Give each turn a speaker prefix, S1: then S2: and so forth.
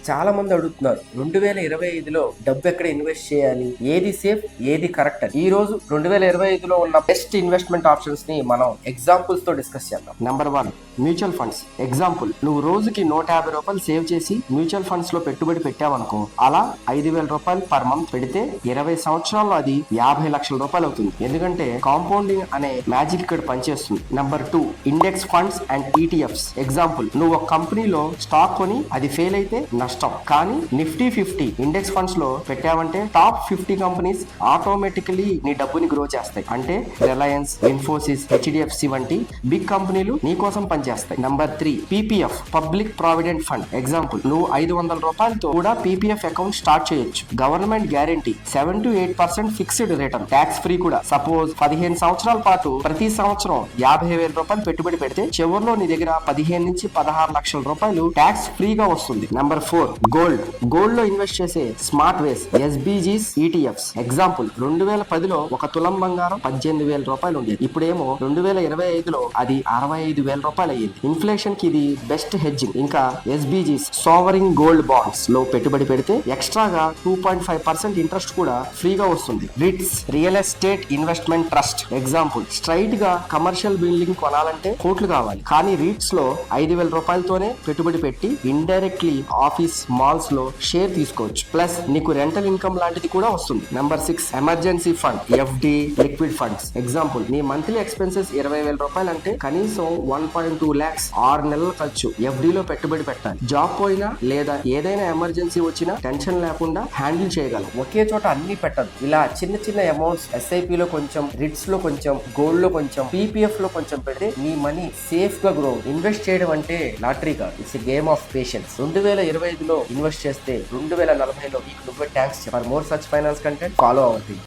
S1: చాలా మంది అడుగుతున్నారు 2025లో డబ్బు ఎక్కడ ఇన్వెస్ట్ చేయాలి, ఏది సేఫ్, ఏది కరెక్ట్ అని. ఈ రోజు 2025లో ఉన్న బెస్ట్ ఇన్వెస్ట్మెంట్ ఆప్షన్స్ ని మనం ఎగ్జాంపుల్స్ తో డిస్కస్ చేద్దాం. Number 1, mutual funds. ఎగ్జాంపుల్, నువ్వు రోజుకి 150 రూపాయలు సేవ్ చేసి మ్యూచువల్ ఫండ్స్ లో పెట్టుబడి పెట్టావనుకో, అలా 5,000 రూపాయలు పర్ మంత్ పెడితే 20 సంవత్సరాల్లో అది 50 లక్షల రూపాయలు అవుతుంది. ఎందుకంటే కాంపౌండింగ్ అనే మ్యాజిక్ ఇక్కడ పనిచేస్తుంది. Number 2, index funds and ETFs. Example, నువ్వు ఒక కంపెనీలో స్టాక్ కొని అది ఫెయిల్ అయితే నష్టం, కానీ నిఫ్టీ 50 ఇండెక్స్ ఫండ్స్ లో పెట్టావంటే టాప్ 50 కంపెనీస్ ఆటోమేటికలీ నీ డబ్బుని గ్రో చేస్తాయి. అంటే రిలయన్స్, ఇన్ఫోసిస్, హెచ్డిఎఫ్సి వంటి బిగ్ కంపెనీలు నీ కోసం పనిచేస్తాయి. Number 3, PPF, public provident fund. Example, నువ్వు 500 రూపాయలతో కూడా పీపీఎఫ్ అకౌంట్ స్టార్ట్ చేయొచ్చు. Government guarantee 7 to 8% fixed return, tax free కూడా. సపోజ్ 15 సంవత్సరాల పాటు ప్రతి సంవత్సరం 50,000 రూపాయలు పెట్టుబడి పెడితే చివరిలో నీ దగ్గర 15 నుంచి 16 లక్షల రూపాయలు ట్యాక్స్ ఫ్రీగా వస్తుంది. Number 4, gold. గోల్డ్ లో ఇన్వెస్ట్ చేసే స్మార్ట్ వేస్, ఎస్బీజీస్, ఈటీఎఫ్స్. ఎగ్జాంపుల్, 2010లో ఒక తులం బంగారం 18,000 రూపాయలు ఉండేది. ఇప్పుడేమో 2025లో అది 65,000 రూపాయలు అయ్యింది. ఇన్ఫ్లేషన్ కి ఇది బెస్ట్ హెడ్జింగ్. ఇంకా ఎస్బీజీస్, సోవరింగ్ గోల్డ్ బాండ్స్ లో పెట్టుబడి పెడితే ఎక్స్ట్రాగా 2.5% ఇంట్రెస్ట్ కూడా ఫ్రీగా వస్తుంది. Writs, real estate investment trust. Example, straight గా కమర్షియల్ బిల్డింగ్ కొనాలంటే కోట్లు కావాలి, కానీ రీట్స్ లో 5,000 రూపాయలతోనే పెట్టుబడి పెట్టి ఇండైరెక్ట్లీ ఆఫీస్, మాల్స్ లో షేర్ తీసుకోవచ్చు. ప్లస్ నీకు రెంటల్ ఇన్కమ్ లాంటిది కూడా వస్తుంది. Number 6, emergency fund, FD, liquid funds. Example, నీ మంత్లీ ఎక్స్పెన్సెస్ 20,000 రూపాయలు అంటే కనీసం 1.2 lakhs 6 నెలల ఖర్చు ఎఫ్డిలో పెట్టుబడి పెట్టాలి. జాబ్ పోయినా లేదా ఏదైనా ఎమర్జెన్సీ వచ్చినా టెన్షన్ లేకుండా హ్యాండిల్ చేయగలం. ఒకే చోట అన్ని పెట్టదు. ఇలా చిన్న చిన్న అమౌంట్స్ ఎస్ఐపి లో కొంచెం, రిట్స్ లో కొంచెం, గోల్డ్ లో కొంచెం, పీపీఎఫ్ లో కొంచెం పెడితే నీ మనీ సేఫ్ గా గ్రో. ఇన్వెస్ట్ చేయడం అంటే లాటరీ కాదు, it's a game of patience. 2025లో ఇన్వెస్ట్ చేస్తే 2040లో నీకు నువ్వే thanks. For more such finance content follow అవ్వండి.